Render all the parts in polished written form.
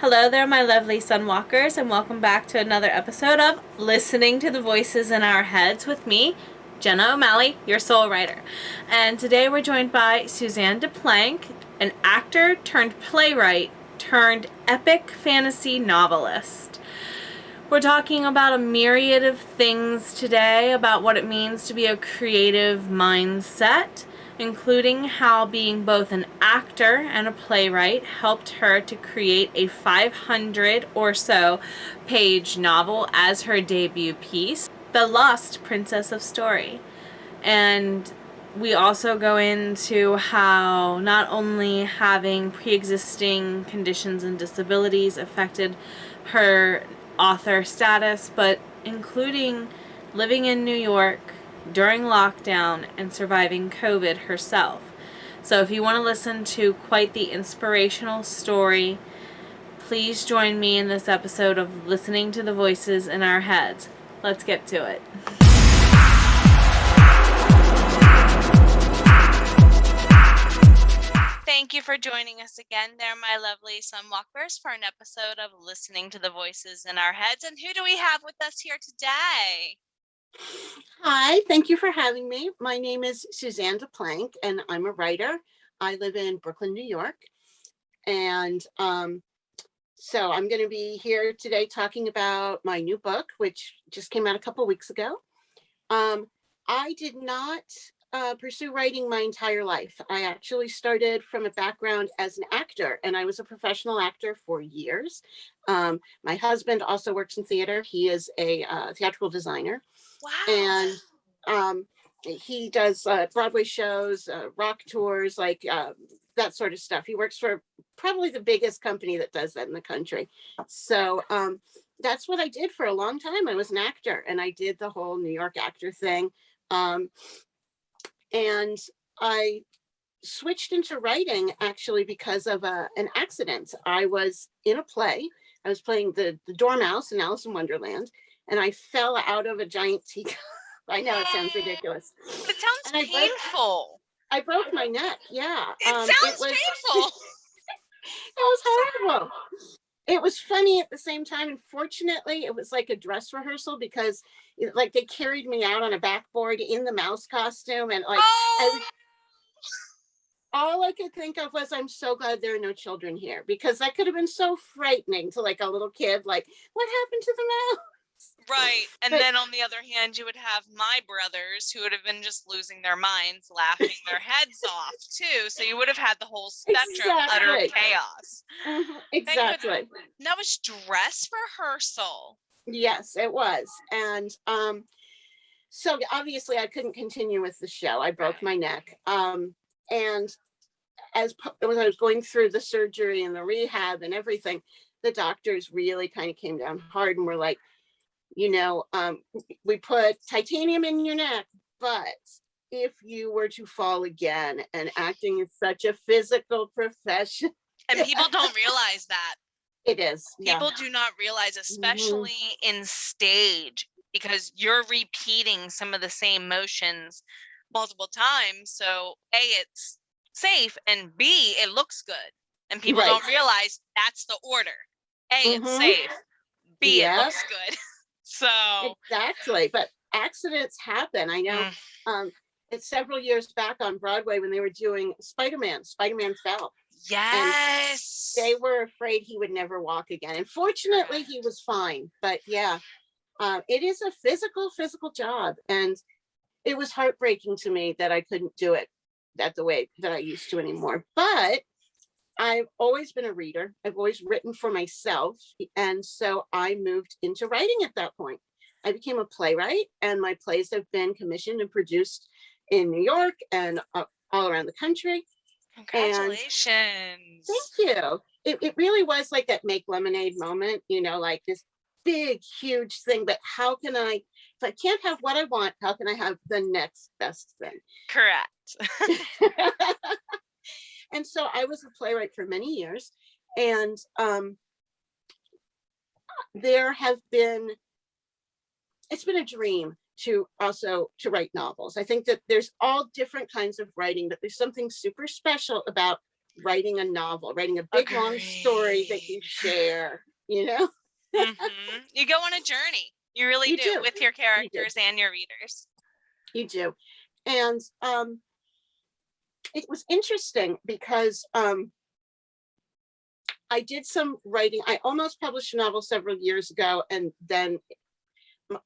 Hello there, my lovely sunwalkers, and welcome back to another episode of Listening to the Voices in Our Heads with me, Jenna O'Malley, your soul writer. And today we're joined by Suzanne de Planque, an actor turned playwright turned epic fantasy novelist. We're talking about a myriad of things today about what it means to be a creative mindset, including how being both an actor and a playwright helped her to create a 500 or so page novel as her debut piece, The Lost Princess of Story. And we also go into how not only having pre-existing conditions and disabilities affected her author status, but including living in New York during lockdown and surviving COVID herself. So if you want to listen to quite the inspirational story, please join me in this episode of Listening to the Voices in Our Heads. Let's get to it. Thank you for joining us again there, my lovely sunwalkers, for an episode of Listening to the Voices in Our Heads. And who do we have with us here today? Hi, thank you for having me. My name is Suzanne de Planque, and I'm a writer. I live in Brooklyn, New York. And so I'm going to be here today talking about my new book, which just came out a couple weeks ago. I did not pursue writing my entire life. I actually started from a background as an actor, and I was a professional actor for years. My husband also works in theater. He is a theatrical designer. Wow. And he does Broadway shows, rock tours, like that sort of stuff. He works for probably the biggest company that does that in the country. So that's what I did for a long time. I was an actor, and I did the whole New York actor thing. And I switched into writing actually because of an accident. I was in a play. I was playing the Dormouse in Alice in Wonderland, and I fell out of a giant teacup. I know it sounds ridiculous. It sounds painful. I broke my neck. Yeah. It sounds painful. It was horrible. It was funny at the same time. And fortunately, it was like a dress rehearsal because like they carried me out on a backboard in the mouse costume. And like, all I could think of was, I'm so glad there are no children here, because that could have been so frightening to like a little kid. Like, what happened to the mouse? Right. And then on the other hand, you would have my brothers who would have been just losing their minds, laughing their heads off too. So you would have had the whole spectrum of utter chaos. Exactly. That was dress rehearsal. Yes, it was. And so obviously I couldn't continue with the show. I broke my neck. And as I was going through the surgery and the rehab and everything, the doctors really kind of came down hard and were like, we put titanium in your neck, but if you were to fall again, and acting is such a physical profession. And people don't realize that. It is. People do not realize, especially in stage, because you're repeating some of the same motions multiple times. So A, it's safe, and B, it looks good. And people don't realize that's the order. A, it's safe. B, it looks good. So exactly. But accidents happen. I know. It's several years back on Broadway when they were doing Spider-Man fell. Yes. And they were afraid he would never walk again. And fortunately, he was fine. But yeah, it is a physical job. And it was heartbreaking to me that I couldn't do it the way that I used to anymore. But I've always been a reader. I've always written for myself. And so I moved into writing at that point. I became a playwright, and my plays have been commissioned and produced in New York and all around the country. Congratulations. And thank you. It really was like that Make Lemonade moment, like this big, huge thing. But how can if I can't have what I want, how can I have the next best thing? Correct. And so I was a playwright for many years, and it's been a dream to write novels. I think that there's all different kinds of writing, but there's something super special about writing a novel, writing a big long story that you Agreed. share, you know? You go on a journey. You really You do, do. with your You do. characters and your readers. You do. And it was interesting because I did some writing. I almost published a novel several years ago, and then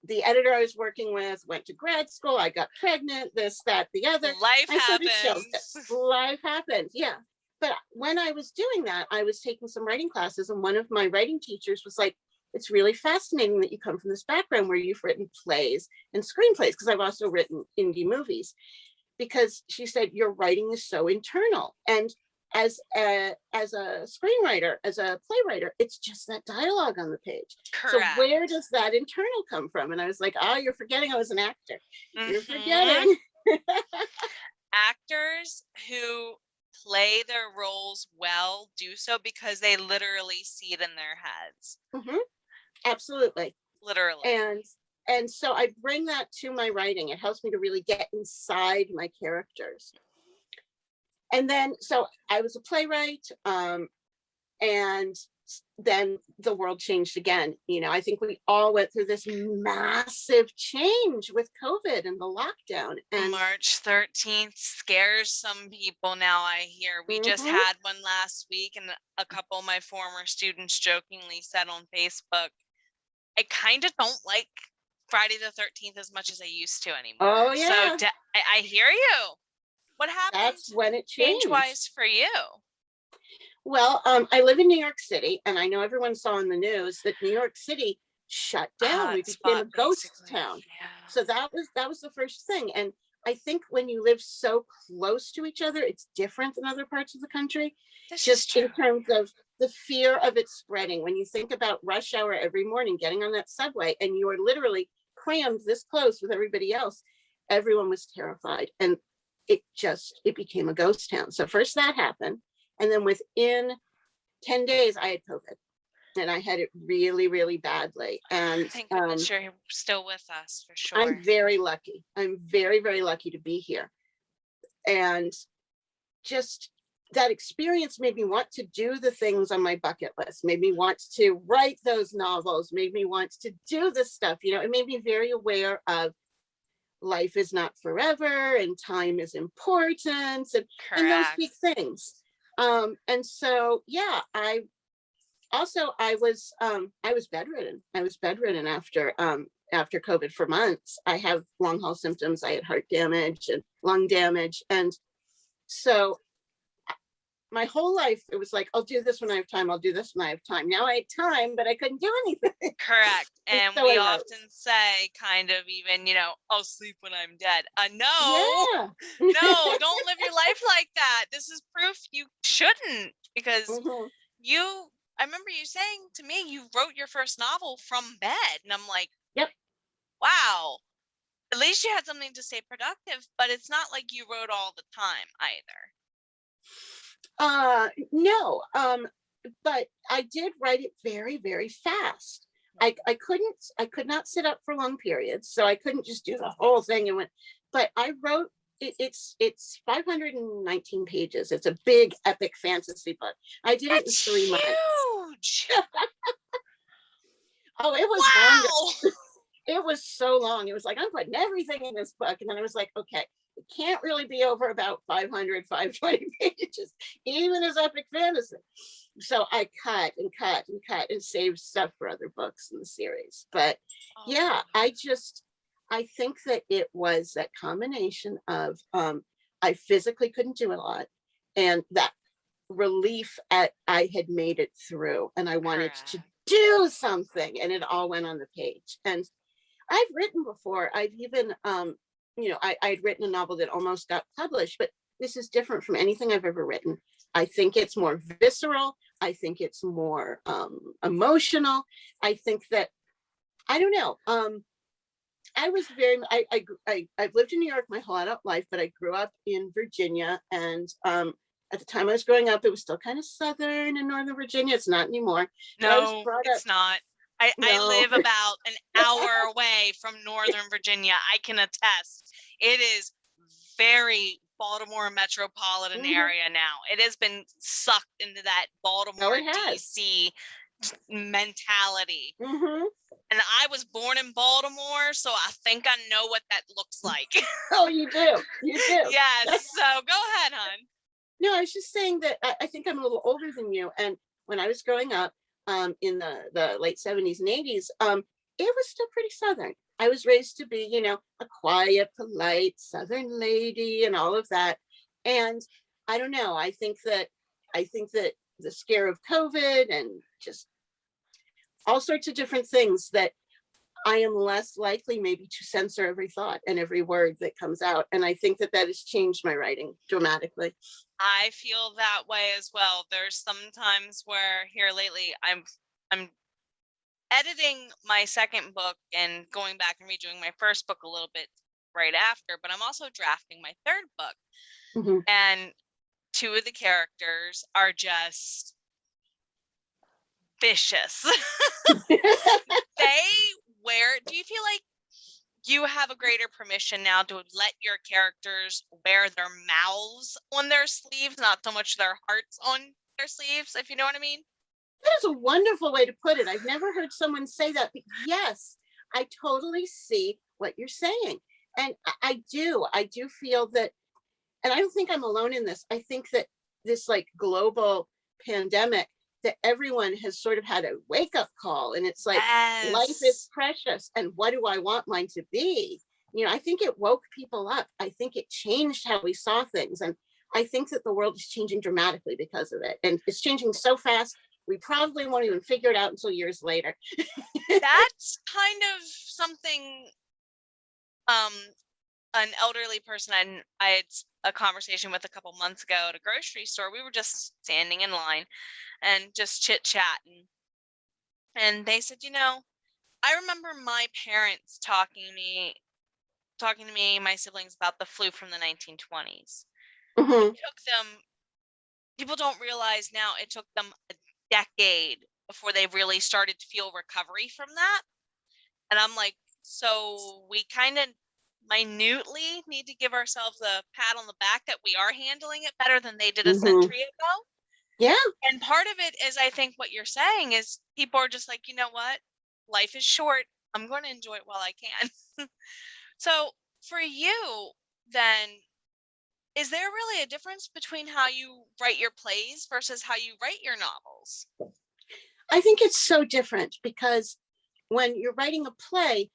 the editor I was working with went to grad school. I got pregnant, this, that, the other. Life I sort of shelved happens. it. Life happened, yeah. But when I was doing that, I was taking some writing classes, and one of my writing teachers was like, it's really fascinating that you come from this background where you've written plays and screenplays, because I've also written indie movies, because she said, your writing is so internal. And as a screenwriter, as a playwright, it's just that dialogue on the page. So Correct. where does that internal come from? And I was like, oh, you're forgetting I was an actor. You're Mhm. forgetting. Actors who play their roles well do so because they literally see it in their heads. Mhm. Absolutely. Literally. And so I bring that to my writing. It helps me to really get inside my characters. And then, so I was a playwright, and then the world changed again. You know, I think we all went through this massive change with COVID and the lockdown. And March 13th scares some people now, I hear. We just Mhm. had one last week, and a couple of my former students jokingly said on Facebook, I kind of don't like Friday the 13th as much as I used to anymore. Oh, yeah. So I hear you. What happened That's when it changed. change-wise for you? Well, I live in New York City, and I know everyone saw in the news that New York City shut down. We became a Hotspot, ghost basically. town. Yeah. So that was the first thing. And I think when you live so close to each other, it's different than other parts of the country, This is just true. in terms of the fear of it spreading. When you think about rush hour every morning, getting on that subway, and you are literally crammed this close with everybody else, everyone was terrified. And it became a ghost town. So first that happened. And then within 10 days, I had COVID, and I had it really, really badly. And Thank goodness you're still with us, for sure. I'm very lucky. I'm very, very lucky to be here. And just that experience made me want to do the things on my bucket list, made me want to write those novels, made me want to do this stuff. You know, it made me very aware of life is not forever, and time is important, and those big things. And so, yeah, I was bedridden. I was bedridden after COVID for months. I have long haul symptoms. I had heart damage and lung damage. And so my whole life, it was like, I'll do this when I have time. I'll do this when I have time. Now I had time, but I couldn't do anything. Correct. And so we often say, kind of even, I'll sleep when I'm dead. No, Yeah. no, don't live your life like that. This is proof you shouldn't, because Mhm. I remember you saying to me, you wrote your first novel from bed. And I'm like, Yep. wow, at least you had something to stay productive, but it's not like you wrote all the time either. No, but I did write it very, very fast. I could not sit up for long periods, so I couldn't just do the whole thing and went, but I wrote it. It's 519 pages. It's a big epic fantasy book. I did it in 3 months. Huge. Oh, it was wow. It was so long. It was like, I'm putting everything in this book. And then I was like, okay, it can't really be over about 520 pages, even as epic fantasy. So I cut and cut and cut and saved stuff for other books in the series. But yeah, I think that it was that combination of I physically couldn't do a lot, and that relief at I had made it through, and I wanted to do something, and it all went on the page. And I've written before. I've even, I'd written a novel that almost got published, but this is different from anything I've ever written. I think it's more visceral. I think it's more emotional. I think that, I don't know. I was I've lived in New York my whole adult life, but I grew up in Virginia. And at the time I was growing up, it was still kind of Southern and Northern Virginia. It's not anymore. No, it's not. I live about an hour away from Northern Virginia. I can attest. It is very Baltimore metropolitan Mhm. area now. It has been sucked into that Baltimore, it has. DC mentality. Mhm. And I was born in Baltimore, so I think I know what that looks like. Oh, you do. You do. Yes. So go ahead, hon. No, I was just saying that I think I'm a little older than you. And when I was growing up in the late 70s and 80s, it was still pretty Southern. I was raised to be, a quiet, polite Southern lady and all of that. And I don't know. I think that the scare of COVID and just all sorts of different things, that I am less likely maybe to censor every thought and every word that comes out. And I think that that has changed my writing dramatically. I feel that way as well. There's some times where here lately I'm editing my second book and going back and redoing my first book a little bit right after, but I'm also drafting my third book. Mhm. And two of the characters are just vicious. Do you feel like you have a greater permission now to let your characters wear their mouths on their sleeves, not so much their hearts on their sleeves, if you know what I mean? That is a wonderful way to put it. I've never heard someone say that, but yes, I totally see what you're saying. And I do feel that, and I don't think I'm alone in this. I think that this like global pandemic, that everyone has sort of had a wake up call, and it's like, life is Yes. precious. And what do I want mine to be? I think it woke people up. I think it changed how we saw things. And I think that the world is changing dramatically because of it. And it's changing so fast, we probably won't even figure it out until years later. That's kind of something an elderly person I had a conversation with a couple months ago at a grocery store. We were just standing in line and just chit-chatting. And they said, I remember my parents talking to me, my siblings, about the flu from the 1920s. Mhm. It took them, people don't realize now, it took them a decade before they really started to feel recovery from that. And I'm like, so we kind of minutely need to give ourselves a pat on the back that we are handling it better than they did a Mhm. century ago. Yeah. And part of it is, I think what you're saying is, people are just like, you know what? Life is short. I'm going to enjoy it while I can. So for you, then, is there really a difference between how you write your plays versus how you write your novels? I think it's so different because when you're writing a play,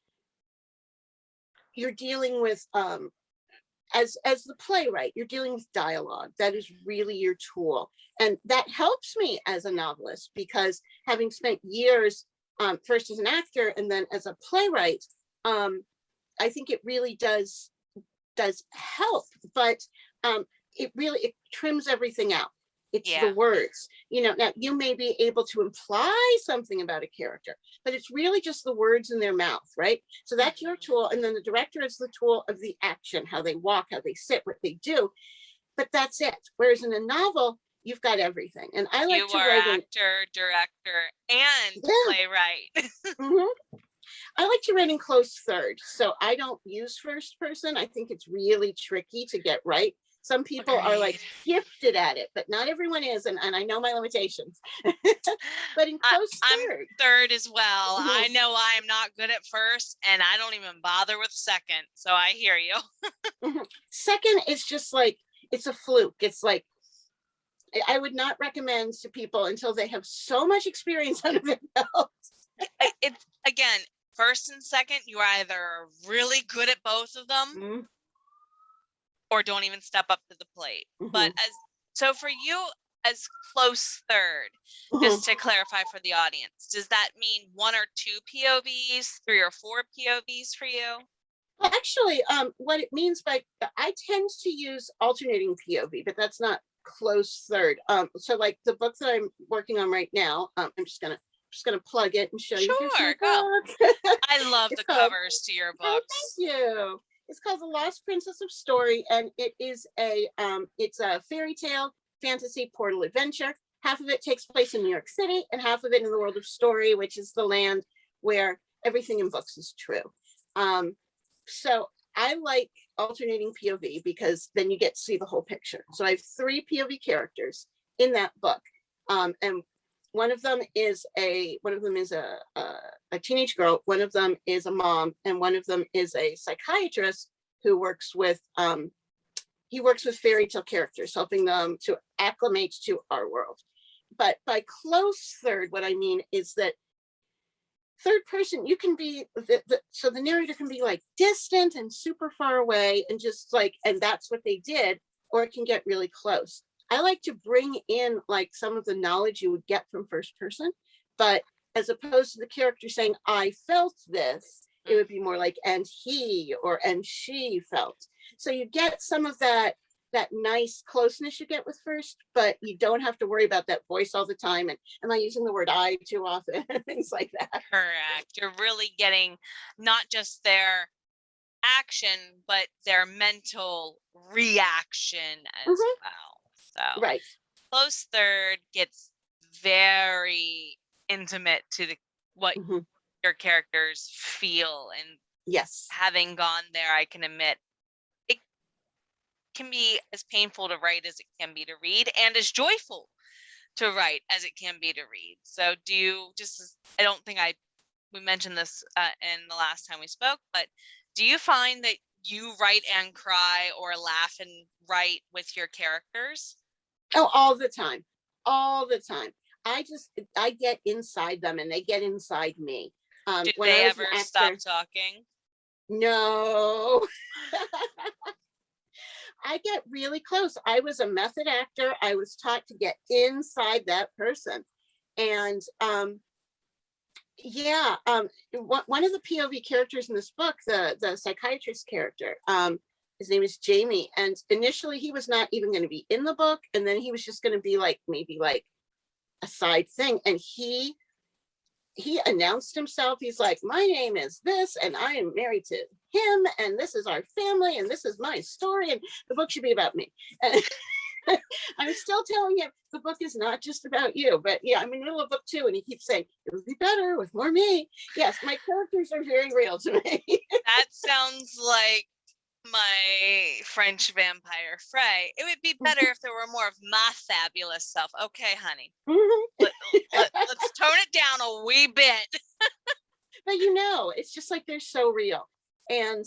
you're dealing with as the playwright, you're dealing with dialogue. That is really your tool. And that helps me as a novelist, because having spent years first as an actor and then as a playwright, I think it really does help. But it trims everything out. It's the Yeah. words. Now you may be able to imply something about a character, but it's really just the words in their mouth, right? So that's your tool. And then the director is the tool of the action, how they walk, how they sit, what they do. But that's it. Whereas in a novel, you've got everything. And I like You to are write in, actor, director, and yeah. playwright. Mhm. I like to write in close third. So I don't use first person. I think it's really tricky to get right. Some people are like Agreed. gifted at it, but not everyone is. And I know my limitations. But in close I'm third. third as well. Mhm. I know I'm not good at first, and I don't even bother with second. So I hear you. Mhm. Second is just like, it's a fluke. It's like, I would not recommend to people until they have so much experience under their belt. It's, again, first and second, you're either really good at both of them Mhm. or don't even step up to the plate. But Mhm. so for you, as close third, Mhm. just to clarify for the audience, does that mean one or two POVs, three or four POVs for you? Well, actually, what it means by, I tend to use alternating POV, but that's not close third. So like the book that I'm working on right now, I'm just gonna plug it and show you. Here's my Sure, go. book. I love It's the called, covers to your oh, books. thank you. It's called The Lost Princess of Story, and it is it's a fairy tale fantasy portal adventure. Half of it takes place in New York City, and half of it in the world of story, which is the land where everything in books is true. So I like alternating POV because then you get to see the whole picture. So I have 3 POV characters in that book. And one of them is a teenage girl, one of them is a mom, and one of them is a psychiatrist who works with fairy tale characters, helping them to acclimate to our world. But by close third, what I mean is that third person, you can be so the narrator can be like distant and super far away and just like, and that's what they did, or it can get really close. I like to bring in like some of the knowledge you would get from first person, but as opposed to the character saying, I felt this, it would be more like, and he or and she felt. So you get some of that nice closeness you get with first, but you don't have to worry about that voice all the time. And am I using the word I too often? Things like that. Correct. You're really getting not just their action, but their mental reaction as well. So Right. close third gets very intimate to what your characters feel. And yes, having gone there, I can admit it can be as painful to write as it can be to read, and as joyful to write as it can be to read. So do you I don't think we mentioned this in the last time we spoke, but do you find that you write and cry or laugh and write with your characters? Oh, all the time. I get inside them and they get inside me. Do when they I was ever an actor, stop talking? No. I get really close. I was a method actor. I was taught to get inside that person. And one of the POV characters in this book, the psychiatrist character, his name is Jamie. And initially he was not even going to be in the book. And then he was just going to be like, maybe like a side thing. And he announced himself. He's like, my name is this, and I am married to him, and this is our family, and this is my story, and the book should be about me. And I'm still telling him the book is not just about you, but yeah, I'm in the middle of book 2, and he keeps saying it would be better with more me. Yes, my characters are very real to me. That sounds like my French vampire Frey. It would be better if there were more of my fabulous self. Okay, honey. Let's tone it down a wee bit. But it's just like they're so real. And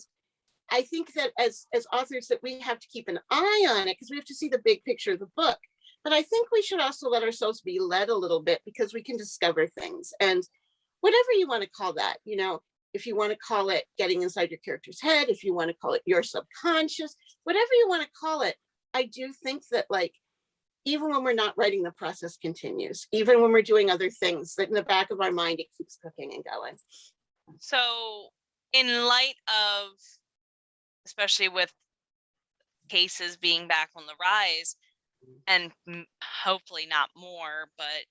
I think that as authors that we have to keep an eye on it because we have to see the big picture of the book. But I think we should also let ourselves be led a little bit because we can discover things. And whatever you want to call that, if you want to call it getting inside your character's head, if you want to call it your subconscious, whatever you want to call it, I do think that like, even when we're not writing, the process continues. Even when we're doing other things, that in the back of our mind, it keeps cooking and going. So in light of, especially with cases being back on the rise, and hopefully not more, but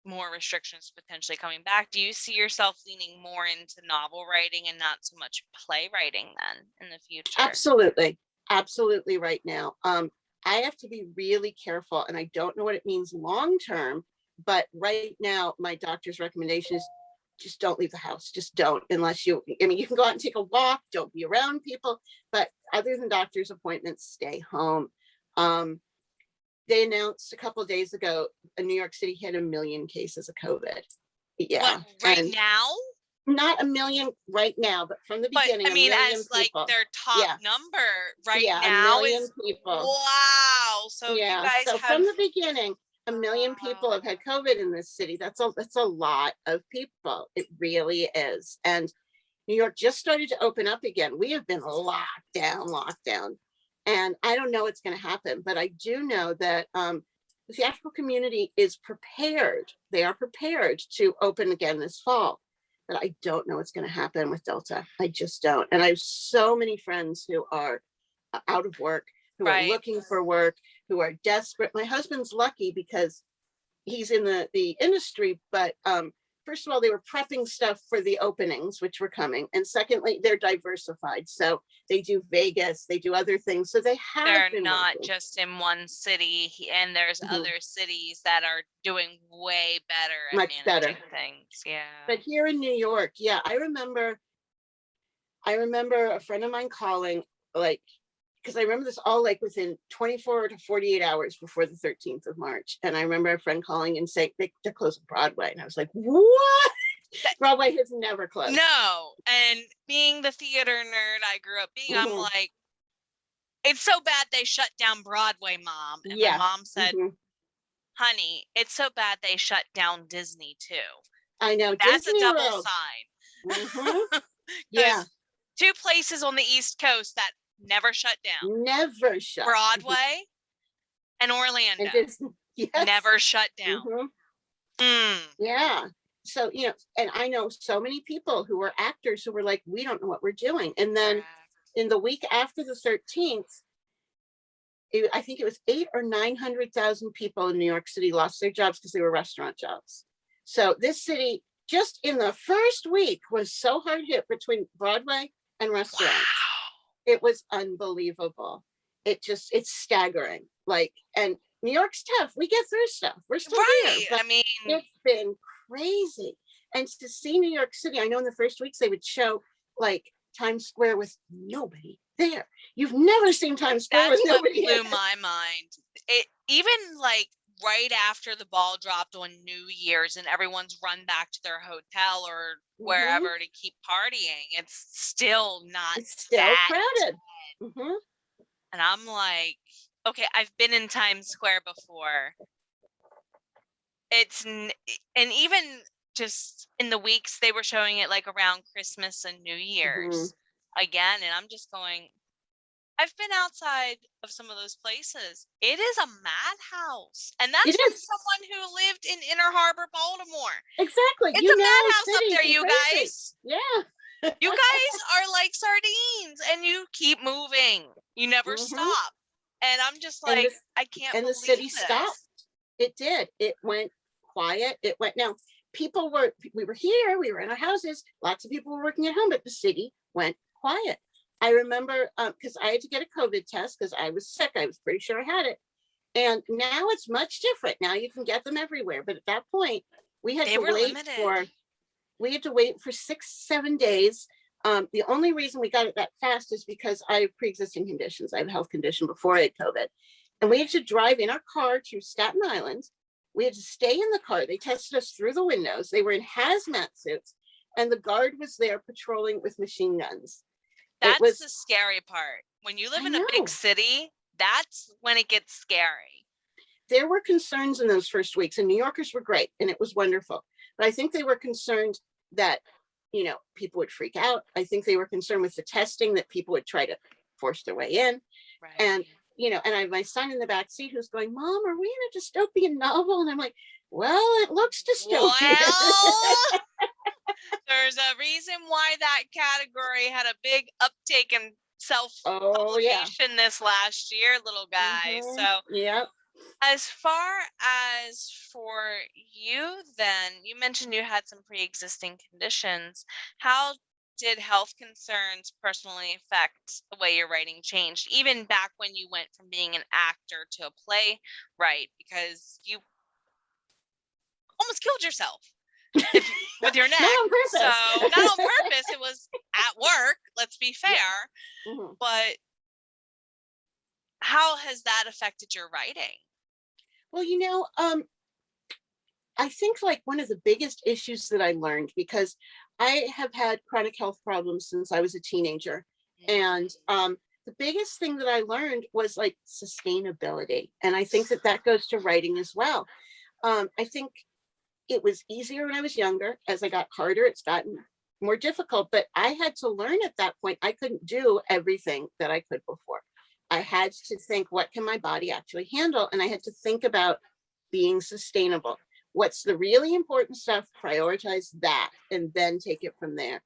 more restrictions potentially coming back, do you see yourself leaning more into novel writing and not so much playwriting then in the future? Absolutely right now. I have to be really careful, and I don't know what it means long term, but right now my doctor's recommendation is just don't leave the house. Just don't, unless you can go out and take a walk, don't be around people, but other than doctor's appointments, stay home. They announced a couple of days ago, New York City had 1 million cases of COVID. Yeah. What, right now? Not 1 million right now, but from the beginning. But I mean, as like their top number right now 1 million is people. Wow. So you guys have from the beginning, 1 million people have had COVID in this city. That's a lot of people. It really is. And New York just started to open up again. We have been locked down. And I don't know what's going to happen, but I do know that the theatrical community is prepared. They are prepared to open again this fall. But I don't know what's going to happen with Delta. I just don't. And I have so many friends who are out of work, who are looking for work, who are desperate. My husband's lucky because he's in the industry, but first of all, they were prepping stuff for the openings, which were coming. And secondly, they're diversified. So they do Vegas, they do other things. So they're not just in one city, and there's other cities that are doing way better at much better things. Yeah. But here in New York, I remember a friend of mine calling like, because I remember this all like within 24 to 48 hours before the 13th of March. And I remember a friend calling and saying they're closing Broadway. And I was like, what? Broadway has never closed. No. And being the theater nerd I grew up being, I'm like, it's so bad they shut down Broadway, Mom. And my mom said, honey, it's so bad they shut down Disney too. I know. That's Disney a double World. sign. Yeah. Two places on the East Coast that never shut down. Never shut. Broadway and Orlando. And Disney, never shut down. Yeah. So, you know, and I know so many people who are actors who were like, we don't know what we're doing. And then in the week after the 13th, I think it was 800,000 or 900,000 people in New York City lost their jobs because they were restaurant jobs. So this city, just in the first week, was so hard hit between Broadway and restaurants. Wow. It was unbelievable. It's staggering. Like, and New York's tough. We get through stuff. We're still here. But I mean, it's been crazy. And to see New York City, I know in the first weeks they would show like Times Square with nobody there. You've never seen Times Square with nobody. That blew my mind. It even like right after the ball dropped on New Year's and everyone's run back to their hotel or wherever to keep partying, it's still not. It's still crowded. And I'm like, okay, I've been in Times Square before. And even just in the weeks they were showing it like around Christmas and New Year's again, and I'm just going, I've been outside of some of those places. It is a madhouse. And that's from someone who lived in Inner Harbor, Baltimore. Exactly. It's a madhouse up there, you guys. Yeah. You guys are like sardines and you keep moving. You never stop. And I'm just like, I can't believe the city this. stopped. It did. It went quiet. It went, now we were here, we were in our houses, lots of people were working at home, but the city went quiet. I remember because I had to get a COVID test because I was sick. I was pretty sure I had it. And now it's much different. Now you can get them everywhere. But at that point, we had to wait for 6-7 days. The only reason we got it that fast is because I have pre-existing conditions. I have a health condition before I had COVID. And we had to drive in our car to Staten Island. We had to stay in the car. They tested us through the windows. They were in hazmat suits. And the guard was there patrolling with machine guns. That's the scary part. When you live in a big city, that's when it gets scary. There were concerns in those first weeks, and New Yorkers were great, and it was wonderful. But I think they were concerned that, you know, people would freak out. I think they were concerned with the testing, that people would try to force their way in. Right. And, you know, and I have my son in the back seat who's going, Mom, are we in a dystopian novel? And I'm like, well, it looks dystopian. Well, there's a reason why that category had a big uptake in self-publication this last year, little guy. So as far as for you then, you mentioned you had some pre-existing conditions. How did health concerns personally affect the way your writing changed, even back when you went from being an actor to a playwright, because you almost killed yourself with your neck? Not on purpose. So not on purpose, it was at work, let's be fair. But how has that affected your writing? Well, you know, I think like one of the biggest issues that I learned, because I have had chronic health problems since I was a teenager. And the biggest thing that I learned was like sustainability. And I think that goes to writing as well. I think it was easier when I was younger. As I got harder, it's gotten more difficult. But I had to learn at that point, I couldn't do everything that I could before. I had to think, what can my body actually handle? And I had to think about being sustainable. What's the really important stuff? Prioritize that and then take it from there.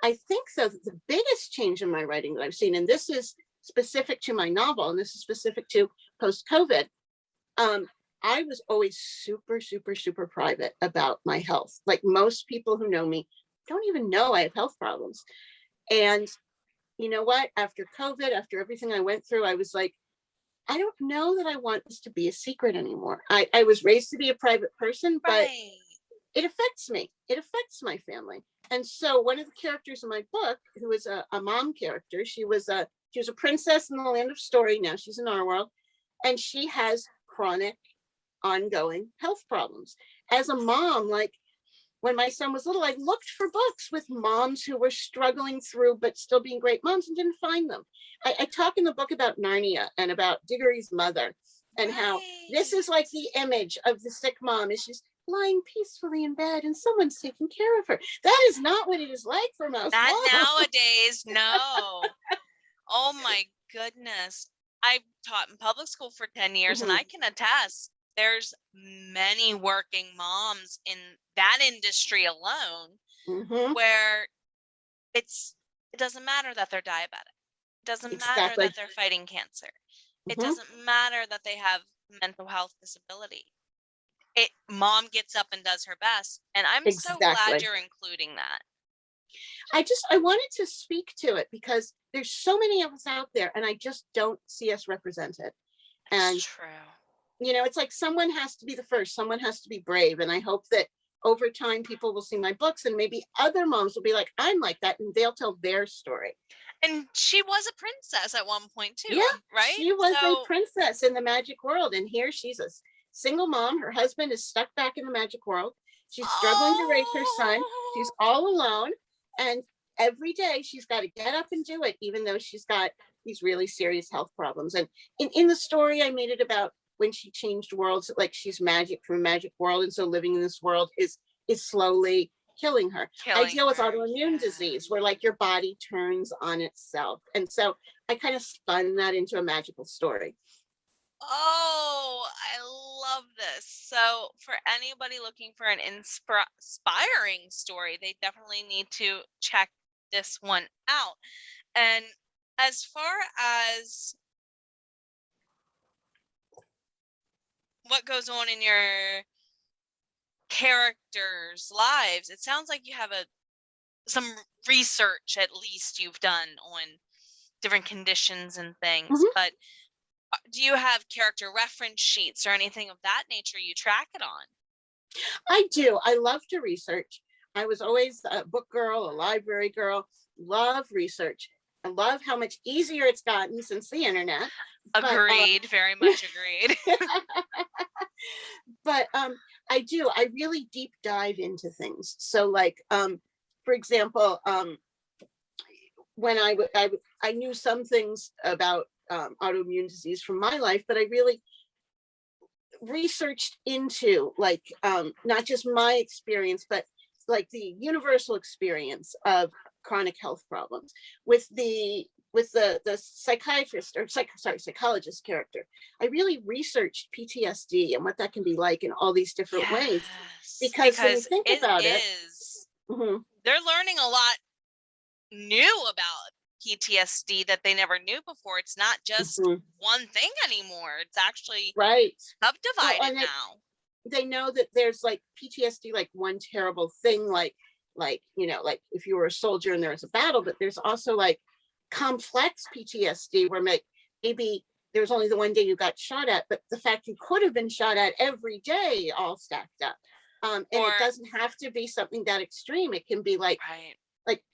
I think though that the biggest change in my writing that I've seen, and this is specific to my novel, and this is specific to post-COVID, I was always super, super, super private about my health. Like most people who know me don't even know I have health problems. And you know what? After COVID, after everything I went through, I was like, I don't know that I want this to be a secret anymore. I was raised to be a private person, but it affects me. It affects my family. And so one of the characters in my book, who was a mom character, she was a She was a princess in the land of story. Now she's in our world. And she has chronic, ongoing health problems. As a mom, like when my son was little, I looked for books with moms who were struggling through, but still being great moms, and didn't find them. I talk in the book about Narnia and about Diggory's mother, and how this is like the image of the sick mom, is she's lying peacefully in bed and someone's taking care of her. That is not what it is like for most Not moms. nowadays, no. Oh my goodness. I taught in public school for 10 years and I can attest there's many working moms in that industry alone where it doesn't matter that they're diabetic. It doesn't matter that they're fighting cancer. It doesn't matter that they have mental health disability. Mom gets up and does her best. And I'm so glad you're including that. I wanted to speak to it because there's so many of us out there and I just don't see us represented. And it's true. You know, it's like someone has to be the first, someone has to be brave. And I hope that over time people will see my books and maybe other moms will be like, I'm like that, and they'll tell their story. And she was a princess at one point too, yeah, right? She was a princess in the magic world. And here she's a single mom. Her husband is stuck back in the magic world. She's struggling to raise her son. She's all alone. And every day she's got to get up and do it, even though she's got these really serious health problems. And in the story, I made it about when she changed worlds, like she's magic from a magic world. And so living in this world is slowly killing her. I deal with autoimmune disease where like your body turns on itself. And so I kind of spun that into a magical story. Oh, I love this. So for anybody looking for an inspiring story, they definitely need to check this one out. And as far as what goes on in your characters' lives, it sounds like you have some research at least you've done on different conditions and things, but do you have character reference sheets or anything of that nature you track it on? I do. I love to research. I was always a book girl, a library girl, love research. I love how much easier it's gotten since the internet. Agreed, very much agreed. But I do. I really deep dive into things. So like, for example, when I knew some things about autoimmune disease from my life, but I really researched into like not just my experience, but like the universal experience of chronic health problems with the psychiatrist or psychologist character. I really researched PTSD and what that can be like in all these different ways, because when you think about it, they're learning a lot new about PTSD that they never knew before. It's not just one thing anymore. It's actually subdivided now. They know that there's like PTSD, like one terrible thing, like you know, like if you were a soldier and there was a battle, but there's also like complex PTSD where maybe there was only the one day you got shot at, but the fact you could have been shot at every day all stacked up. And it doesn't have to be something that extreme. It can be like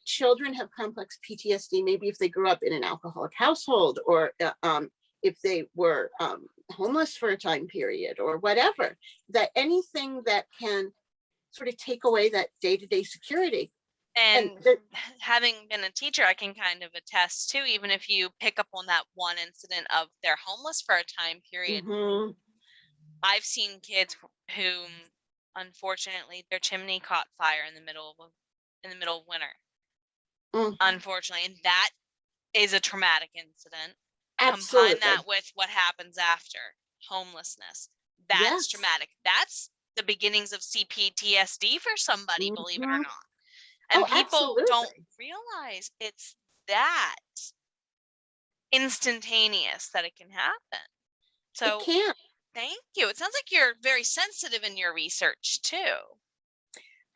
children have complex PTSD, maybe if they grew up in an alcoholic household, or if they were homeless for a time period or whatever, that anything that can sort of take away that day-to-day security. And having been a teacher, I can kind of attest too, even if you pick up on that one incident of they're homeless for a time period. I've seen kids who, unfortunately, their chimney caught fire in the middle of winter. Unfortunately, and that is a traumatic incident. Absolutely. Combine that with what happens after homelessness. That's traumatic. That's the beginnings of CPTSD for somebody, believe it or not. And people don't realize it's that instantaneous that it can happen. So it can. Thank you. It sounds like you're very sensitive in your research too.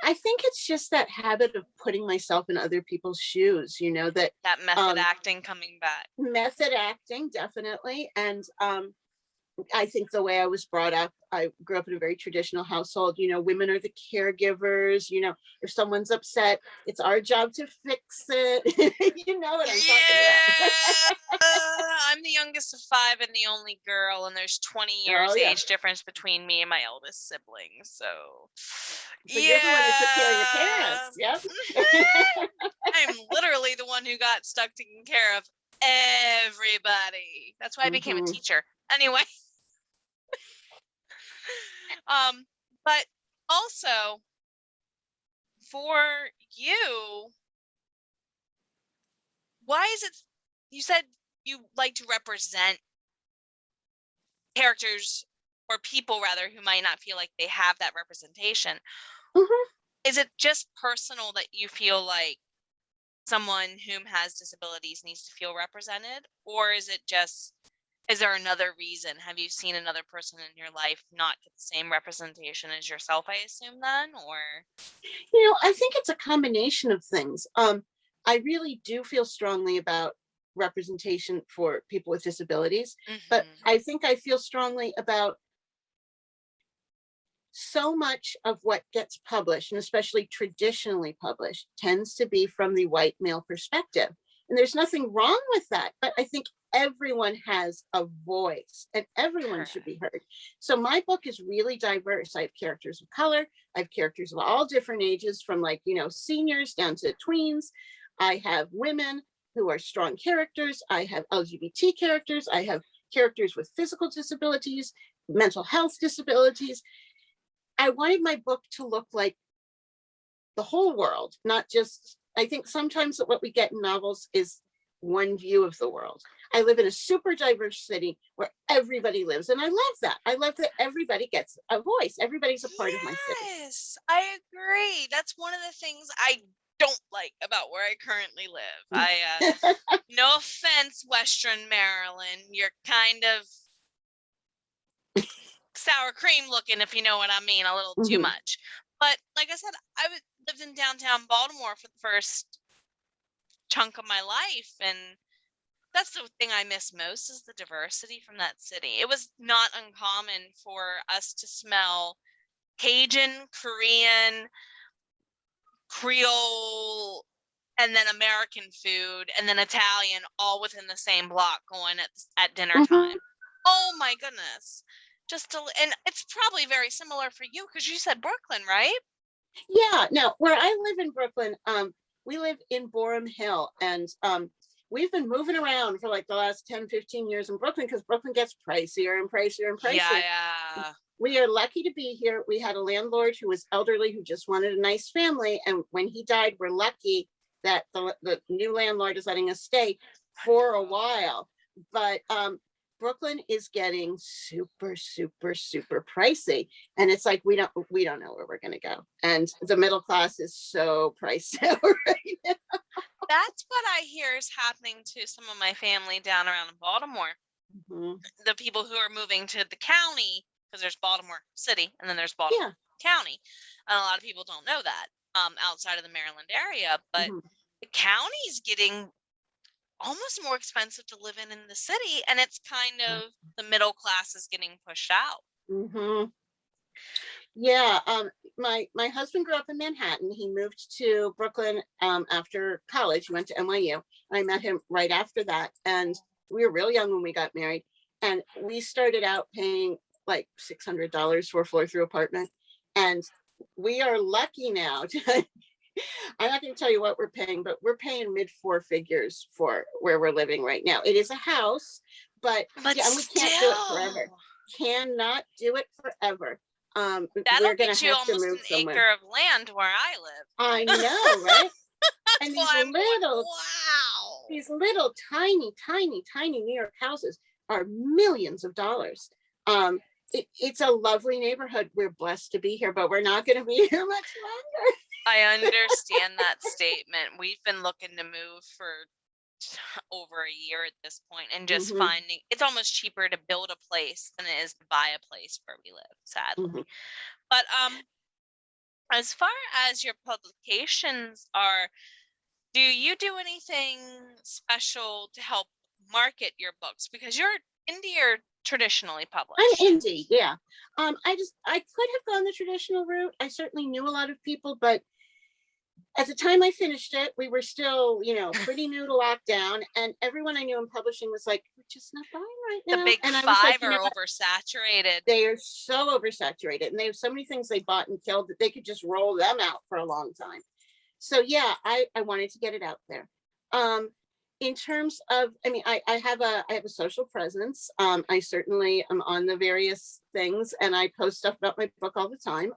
I think it's just that habit of putting myself in other people's shoes, you know, that method acting coming back. Method acting, definitely. And I think the way I was brought up, I grew up in a very traditional household. You know, women are the caregivers. You know, if someone's upset, it's our job to fix it. You know what I'm talking about. I'm the youngest of 5 and the only girl, and there's 20 years Oh, yeah. age difference between me and my eldest sibling. So You're the one that took care of your parents. Yep. I'm literally the one who got stuck taking care of everybody. That's why I became a teacher. Anyway. But also for you, why is it, you said you like to represent characters or people rather who might not feel like they have that representation. Is it just personal that you feel like someone whom has disabilities needs to feel represented, or is there another reason? Have you seen another person in your life not get the same representation as yourself, I assume then, or? You know, I think it's a combination of things. I really do feel strongly about representation for people with disabilities, but I think I feel strongly about so much of what gets published, and especially traditionally published, tends to be from the white male perspective. And there's nothing wrong with that, but I think everyone has a voice and everyone should be heard. So my book is really diverse. I have characters of color. I have characters of all different ages, from like, you know, seniors down to tweens. I have women who are strong characters. I have LGBT characters. I have characters with physical disabilities, mental health disabilities. I wanted my book to look like the whole world, not just, I think sometimes what we get in novels is one view of the world. I live in a super diverse city where everybody lives, and I love that. I love that everybody gets a voice. Everybody's a part of my city. Yes, I agree. That's one of the things I don't like about where I currently live. No offense, Western Maryland, you're kind of sour cream looking, if you know what I mean, a little too much. But like I said, I lived in downtown Baltimore for the first chunk of my life, and that's the thing I miss most is the diversity from that city. It was not uncommon for us to smell Cajun, Korean, Creole, and then American food, and then Italian, all within the same block going at dinner time. Oh my goodness. And it's probably very similar for you because you said Brooklyn, right? Yeah. Now, where I live in Brooklyn, we live in Borum Hill, and we've been moving around for like the last 10, 15 years in Brooklyn because Brooklyn gets pricier and pricier and pricier. Yeah. We are lucky to be here. We had a landlord who was elderly who just wanted a nice family. And when he died, we're lucky that the new landlord is letting us stay for a while. But Brooklyn is getting super, super, super pricey. And it's like, we don't know where we're going to go. And the middle class is so priced out right now. That's what I hear is happening to some of my family down around in Baltimore. The people who are moving to the county, because there's Baltimore City and then there's Baltimore County. And a lot of people don't know that outside of the Maryland area, but the county is getting almost more expensive to live in the city, and it's kind of the middle class is getting pushed out. Yeah, my husband grew up in Manhattan. He moved to Brooklyn after college. He went to NYU. I met him right after that, and we were real young when we got married. And we started out paying like $600 for a floor-through apartment, and we are lucky now. I'm not going to tell you what we're paying, but we're paying mid 4 figures for where we're living right now. It is a house, but yeah, and we can't do it forever. Cannot do it forever. That'll get you almost an acre of land where I live. I know, right? And these little tiny New York houses are millions of dollars. It's a lovely neighborhood. We're blessed to be here, but we're not going to be here much longer. I understand that statement. We've been looking to move for over a year at this point, and just finding it's almost cheaper to build a place than it is to buy a place where we live, sadly. But as far as your publications are, do you do anything special to help market your books? Because your indie or traditionally I'm published? indie, yeah. I could have gone the traditional route. I certainly knew a lot of people, but at the time I finished it, we were still, pretty new to lockdown, and everyone I knew in publishing was like, "We're just not buying right The now." big And I was like, five are oversaturated. they are so oversaturated, and they have so many things they bought and killed that they could just roll them out for a long time. So yeah, I wanted to get it out there. In terms of, I have a social presence. I certainly am on the various things, and I post stuff about my book all the time.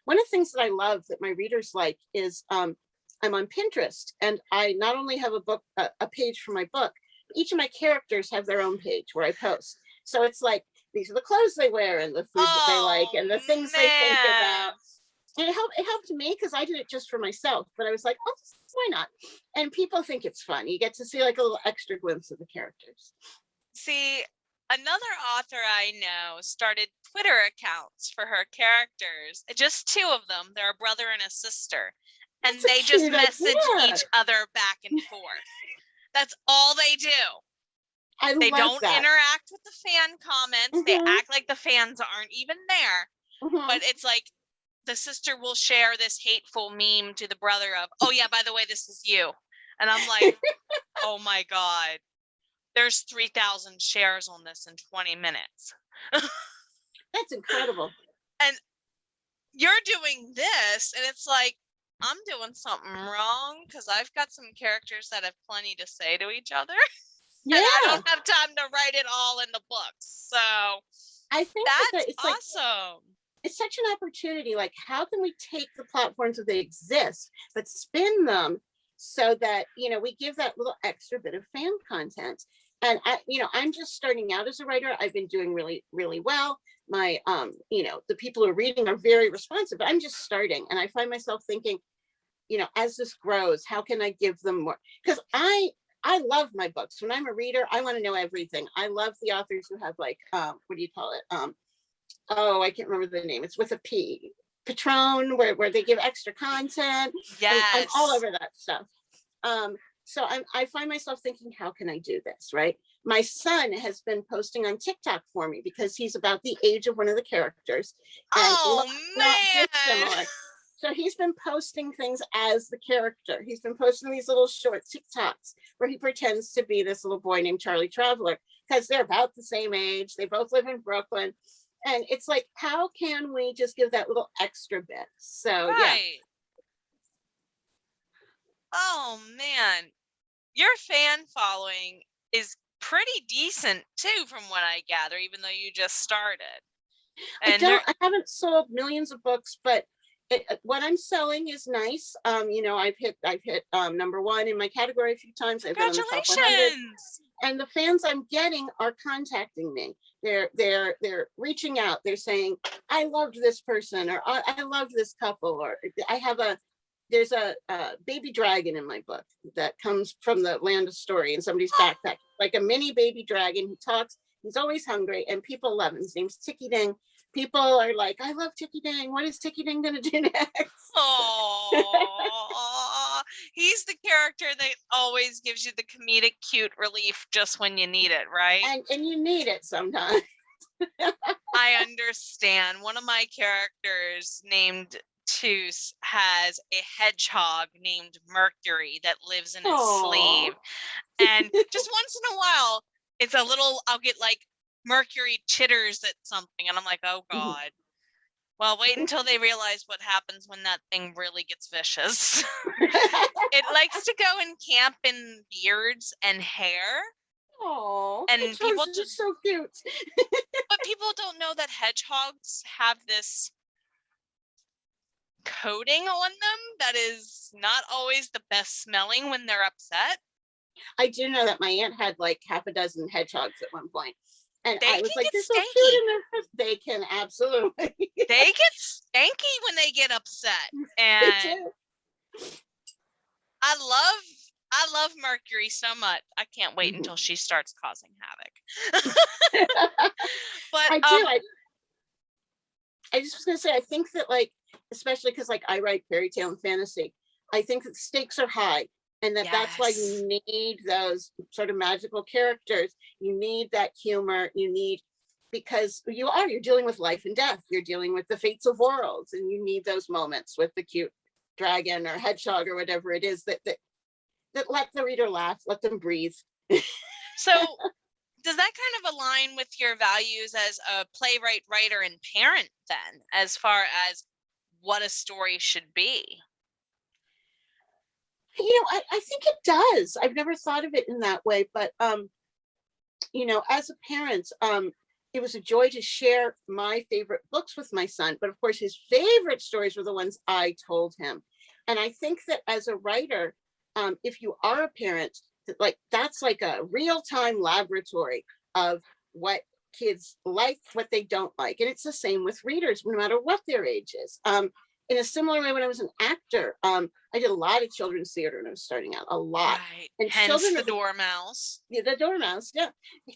One of the things that I love that my readers like is I'm on Pinterest, and I not only have a page for my book, but each of my characters have their own page where I post. So it's like, these are the clothes they wear and the food that they like and the things they think about. And it helped me because I did it just for myself, but I was like, oh, why not? And people think it's fun. You get to see like a little extra glimpse of the characters. See, another author I know started Twitter accounts for her characters. Just two of them. They're a brother and a sister. And they just message each other back and forth. That's all they do. They don't interact with the fan comments. They act like the fans aren't even there. But it's like the sister will share this hateful meme to the brother of, "Oh yeah, by the way, this is you." And I'm like, oh my God. There's 3,000 shares on this in 20 minutes. That's incredible. And you're doing this, and it's like, I'm doing something wrong because I've got some characters that have plenty to say to each other. Yeah. And I don't have time to write it all in the books. So I think that's it's awesome. It's such an opportunity. Like, how can we take the platforms that they exist, but spin them so that, we give that little extra bit of fan content. And I'm just starting out as a writer. I've been doing really, really well. My, the people who are reading are very responsive. I'm just starting, and I find myself thinking, as this grows, how can I give them more? Because I love my books. When I'm a reader, I want to know everything. I love the authors who have like, what do you call it? Oh, I can't remember the name. It's with a P. Patron, where they give extra content. Yes. I'm all over that stuff. So I find myself thinking, how can I do this, right? My son has been posting on TikTok for me because he's about the age of one of the characters. And not dissimilar. So he's been posting things as the character. He's been posting these little short TikToks where he pretends to be this little boy named Charlie Traveler because they're about the same age. They both live in Brooklyn. And it's like, how can we just give that little extra bit? So, yeah. Oh, man. Your fan following is pretty decent, too, from what I gather, even though you just started. And I haven't sold millions of books, but what I'm selling is nice. I've hit number one in my category a few times. I've been on the top 100. And the fans I'm getting are contacting me. They're reaching out. They're saying, I loved this person, or I love this couple, or there's a baby dragon in my book that comes from the land of story in somebody's backpack, like a mini baby dragon. He talks, he's always hungry, and people love him. His name's Tiki Ding. People are like, I love Tiki Ding. What is Tiki Ding gonna do next? Oh, he's the character that always gives you the comedic cute relief just when you need it, right? And you need it sometimes. I understand. One of my characters named Toos has a hedgehog named Mercury that lives in his sleeve. And just once in a while, it's a little, I'll get like Mercury chitters at something, and I'm like, oh God. Well, wait until they realize what happens when that thing really gets vicious. It likes to go and camp in beards and hair. Oh, and people just so cute. But people don't know that hedgehogs have this coating on them that is not always the best smelling when they're upset. I do know that my aunt had like half a dozen hedgehogs at one point. And I was like, they're so stanky. cute in their face. They can absolutely. They get stanky when they get upset. And I love Mercury so much. I can't wait until she starts causing havoc. But I just was gonna say, I think that, like, especially because like I write fairy tale and fantasy, I think that stakes are high. And that's why Yes. you need those sort of magical characters. You need that humor. You need, because you're dealing with life and death. You're dealing with the fates of worlds, and you need those moments with the cute dragon or hedgehog or whatever it is that let the reader laugh, let them breathe. So does that kind of align with your values as a playwright, writer, and parent then, as far as what a story should be? I think it does. I've never thought of it in that way, but as a parent, it was a joy to share my favorite books with my son. But of course, his favorite stories were the ones I told him. And I think that as a writer, if you are a parent, that's like a real-time laboratory of what kids like, what they don't like. And it's the same with readers, no matter what their age is. In a similar way, when I was an actor, I did a lot of children's theater when I was starting out, a lot. Right. And Hence children the are dormouse. the dormouse, yeah.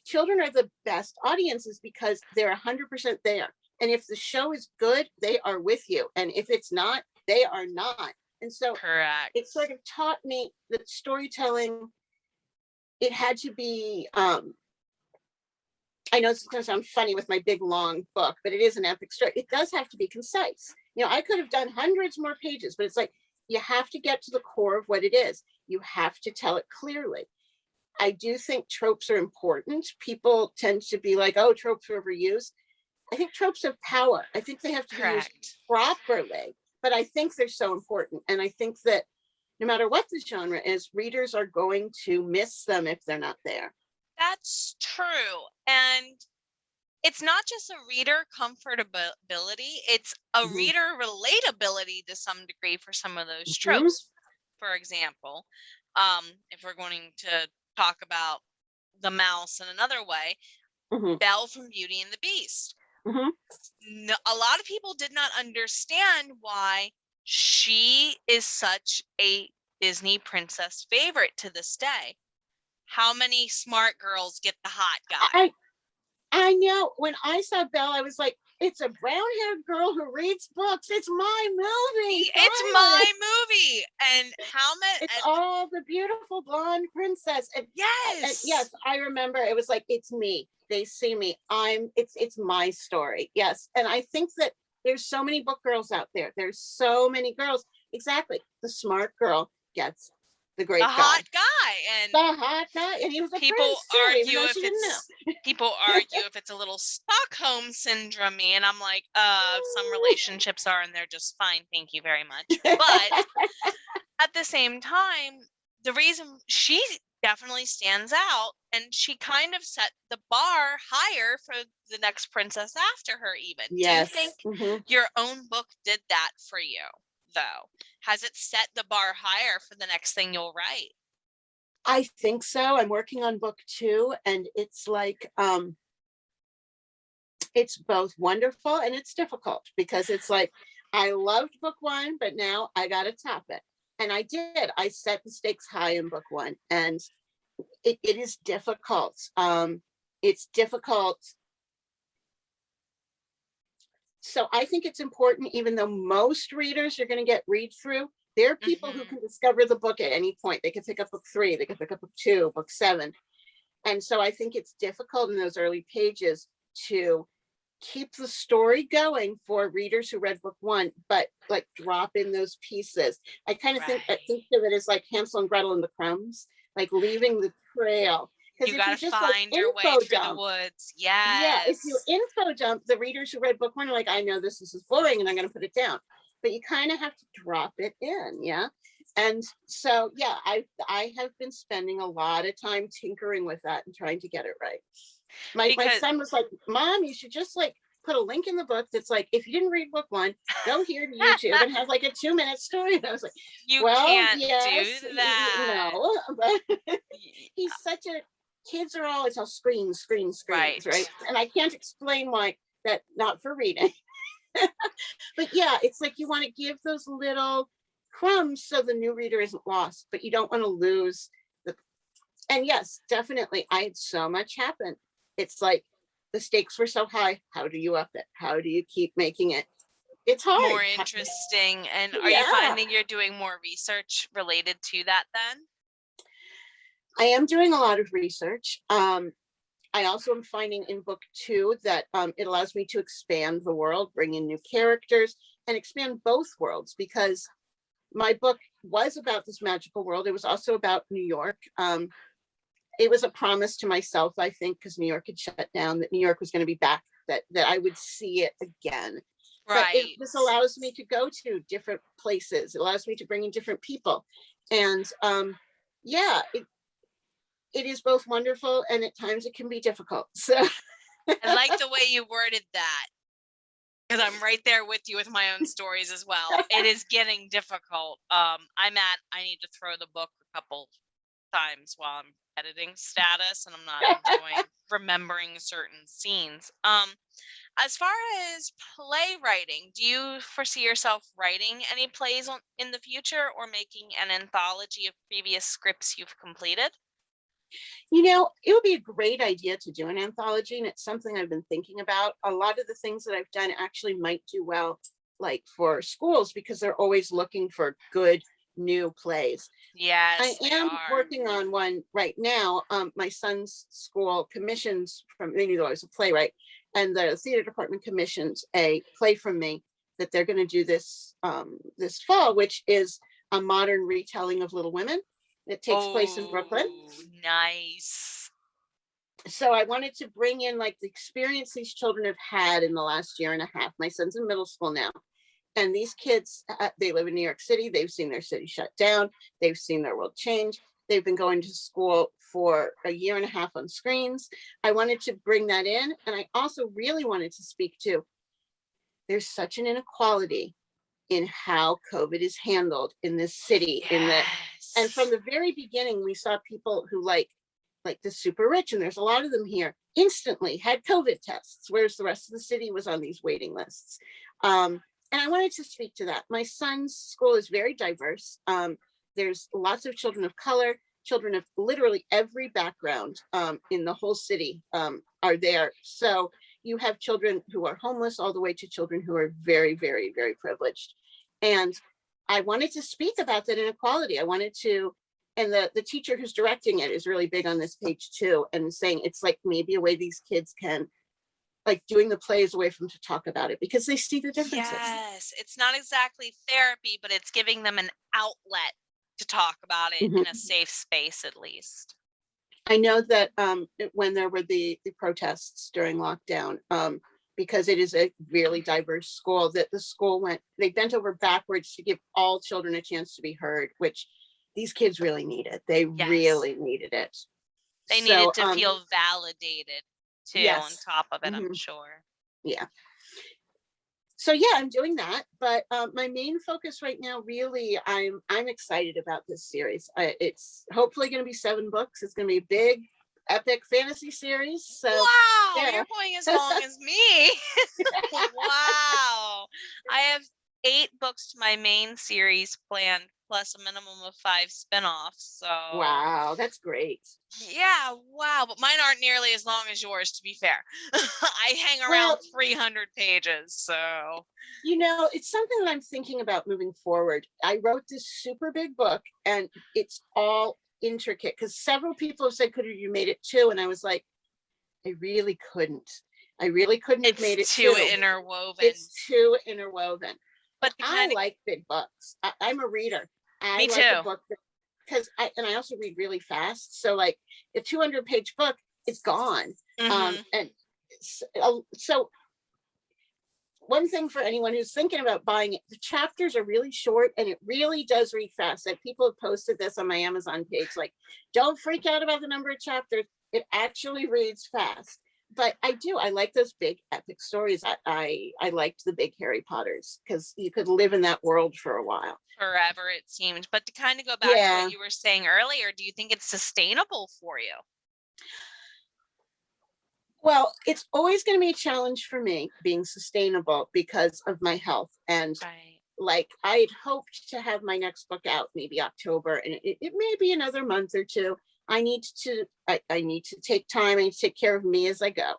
Children are the best audiences because they're 100% there. And if the show is good, they are with you. And if it's not, they are not. And so Correct. it sort of taught me that storytelling, it had to be, I know it's going to sound funny with my big long book, but it is an epic story. It does have to be concise. I could have done hundreds more pages, but it's like, you have to get to the core of what it is. You have to tell it clearly. I do think tropes are important. People tend to be like, oh, tropes are overused. I think tropes have power. I think they have to be used properly, but I think they're so important. And I think that no matter what the genre is, readers are going to miss them if they're not there. That's true. And it's not just a reader comfortability, it's a Mhm. reader relatability to some degree for some of those Mhm. tropes. For example, if we're going to talk about the mouse in another way, Mhm. Belle from Beauty and the Beast. Mhm. No, a lot of people did not understand why she is such a Disney princess favorite to this day. How many smart girls get the hot guy? I know. When I saw Belle, I was like, it's a brown-haired girl who reads books. It's my movie. It's Finally. my movie. And how many? It's all the beautiful blonde princess. And Yes. yes, I remember it was like, it's me. They see me. It's my story. Yes. And I think that there's so many book girls out there. There's so many girls. Exactly. The smart girl gets the great The guy. hot guy. And The hot guy. And he was a people prince too, even argue though if she didn't know. people argue if it's a little Stockholm syndrome, and I'm like, some relationships are, and they're just fine, thank you very much. But at the same time, the reason she definitely stands out, and she kind of set the bar higher for the next princess after her even. Yes. Do you think Mhm. your own book did that for you, though? Has it set the bar higher for the next thing you'll write? I think so. I'm working on book 2, and it's like, it's both wonderful and it's difficult, because it's like, I loved book 1, but now I got to top it. And I did. I set the stakes high in book 1, and it is difficult. It's difficult. So I think it's important, even though most readers are going to get read through, there are people who Mhm. can discover the book at any point. They can pick up book 3, they can pick up book 2, book 7. And so I think it's difficult in those early pages to keep the story going for readers who read book 1, but like drop in those pieces. I kind of think of it as like Hansel and Gretel and the crumbs, like leaving the trail. Because You if you gotta just like find your way info through the dump, woods. yeah, if you Yes. info dump, the readers who read book 1 are like, I know this is boring and I'm going to put it down. But you kind of have to drop it in, yeah. And so, yeah, I have been spending a lot of time tinkering with that and trying to get it right. My Because son was like, Mom, you should just like put a link in the book that's like, if you didn't read book 1, go here to YouTube and have like a 2-minute story. And I was like, you well, can't yes, do that. no, but Y- he's such a, kids are always all screens, Right. right? And I can't explain why that, not for reading. But yeah, it's like you want to give those little crumbs so the new reader isn't lost, but you don't want to lose the, and yes, definitely, I had so much happen. It's like the stakes were so high. How do you up it? How do you keep making it? It's hard. More interesting. And are you Yeah. finding you're doing more research related to that then? I am doing a lot of research. I also am finding in book 2 that it allows me to expand the world, bring in new characters, and expand both worlds, because my book was about this magical world. It was also about New York. It was a promise to myself, I think, because New York had shut down, that New York was going to be back, that I would see it again. But Right. this allows me to go to different places. It allows me to bring in different people. And yeah, it is both wonderful, and at times it can be difficult. So I like the way you worded that, because I'm right there with you with my own stories as well. It is getting difficult. I need to throw the book a couple times while I'm editing status, and I'm not enjoying remembering certain scenes. As far as playwriting, do you foresee yourself writing any plays in the future, or making an anthology of previous scripts you've completed? You know, it would be a great idea to do an anthology, and it's something I've been thinking about. A lot of the things that I've done actually might do well, like for schools, because they're always looking for good new plays. Yes, I they am are. working on one right now. My son's school commissions from, they knew I was a playwright, and the theater department commissions a play from me that they're going to do this this fall, which is a modern retelling of Little Women. It takes place in Brooklyn. Nice. So I wanted to bring in like the experience these children have had in the last year and a half. My son's in middle school now, and these kids, they live in New York City. They've seen their city shut down. They've seen their world change. They've been going to school for a year and a half on screens. I wanted to bring that in. And I also really wanted to speak to, there's such an inequality in how COVID is handled in this city. Yes. And from the very beginning, we saw people who like the super rich, and there's a lot of them here, instantly had COVID tests, whereas the rest of the city was on these waiting lists. And I wanted to speak to that. My son's school is very diverse. There's lots of children of color, children of literally every background in the whole city are there. So you have children who are homeless all the way to children who are very, very, very privileged. And I wanted to speak about that inequality. I wanted to, and the teacher who's directing it is really big on this page too, and saying it's like maybe a way these kids can, like doing the play is a way for them to talk about it because they see the differences. Yes, it's not exactly therapy, but it's giving them an outlet to talk about it in a safe space, at least. I know that when there were the protests during lockdown, because it is a really diverse school, that the school they bent over backwards to give all children a chance to be heard, which these kids really needed. They really needed it. They needed to feel validated too, on top of it, I'm sure. Yeah. So yeah, I'm doing that, but my main focus right now, really, I'm excited about this series. It's hopefully going to be 7 books. It's going to be a big, epic fantasy series. So wow, yeah. You're going as long as me. Wow, I have 8 books to my main series planned, plus a minimum of 5 spinoffs. So wow, that's great. Yeah, wow, but mine aren't nearly as long as yours, to be fair. I hang around 300 pages, so. You know, it's something that I'm thinking about moving forward. I wrote this super big book, and it's all intricate, because several people have said, could you made it 2? And I was like, I really couldn't. Have made it too 2. interwoven. It's too interwoven. But I like big books. I'm a reader. Me too. Like a book because I also read really fast. So like a 200-page book, it's gone. And so one thing for anyone who's thinking about buying it, the chapters are really short, and it really does read fast. Like people have posted this on my Amazon page, like, don't freak out about the number of chapters. It actually reads fast. But I like those big epic stories. I liked the big Harry Potters because you could live in that world for a while. Forever, it seemed. But to kind of go back to what you were saying earlier, do you think it's sustainable for you? Well, it's always going to be a challenge for me being sustainable because of my health. And like I had hoped to have my next book out maybe October, and it may be another month or 2. I need to take time. I need to take care of me as I go.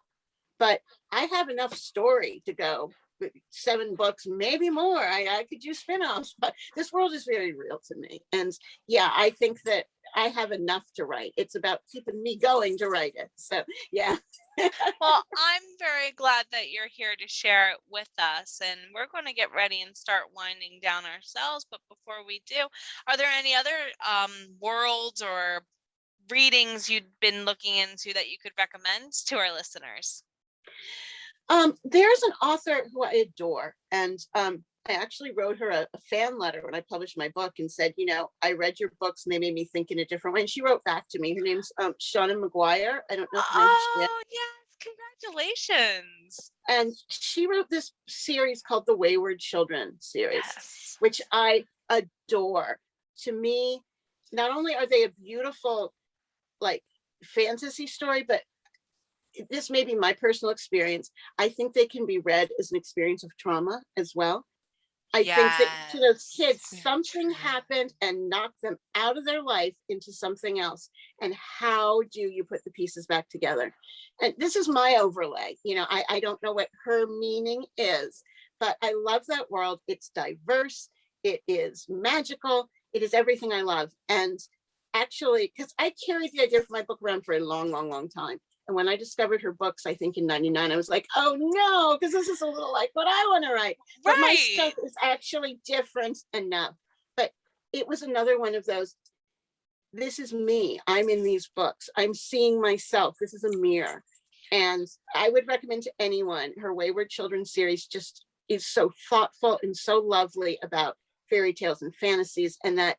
But I have enough story to go. 7 books, maybe more. I could do spinoffs, but this world is very real to me. And yeah, I think that I have enough to write. It's about keeping me going to write it. So yeah. Well, I'm very glad that you're here to share it with us, and we're going to get ready and start winding down ourselves. But before we do, are there any other worlds or readings you'd been looking into that you could recommend to our listeners? There's an author who I adore, and I actually wrote her a fan letter when I published my book and said, I read your books and they made me think in a different way. And she wrote back to me. Her name's Shauna McGuire. I don't know if you know who she is. Oh, yes. Congratulations. And she wrote this series called the Wayward Children series, Yes. which I adore. To me, not only are they a beautiful, like, fantasy story, but this may be my personal experience. I think they can be read as an experience of trauma as well. I think that to those kids, something happened and knocked them out of their life into something else. And how do you put the pieces back together? And this is my overlay. I don't know what her meaning is, but I love that world. It's diverse. It is magical. It is everything I love. And actually, because I carried the idea for my book around for a long, long, long time. And when I discovered her books, I think in '99, I was like, oh no, because this is a little like what I want to write. But my stuff is actually different enough. But it was another one of those, this is me. I'm in these books. I'm seeing myself. This is a mirror. And I would recommend to anyone, her Wayward Children series just is so thoughtful and so lovely about fairy tales and fantasies, and that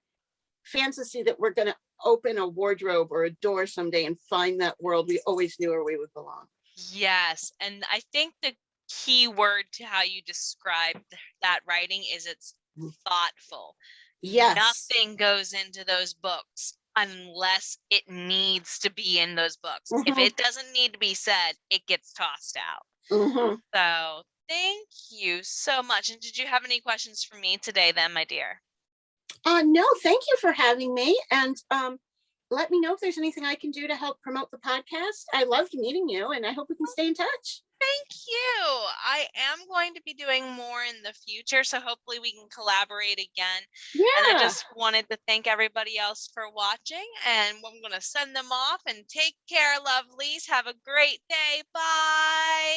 fantasy that we're going to open a wardrobe or a door someday and find that world we always knew where we would belong. Yes. And I think the key word to how you describe that writing is it's thoughtful. Yes. Nothing goes into those books unless it needs to be in those books. If it doesn't need to be said, it gets tossed out. So thank you so much. And did you have any questions for me today then, my dear? No, thank you for having me. And let me know if there's anything I can do to help promote the podcast. I loved meeting you, and I hope we can stay in touch. Thank you. I am going to be doing more in the future, so hopefully we can collaborate again. Yeah. And I just wanted to thank everybody else for watching, and I'm going to send them off, and take care, lovelies. Have a great day. Bye.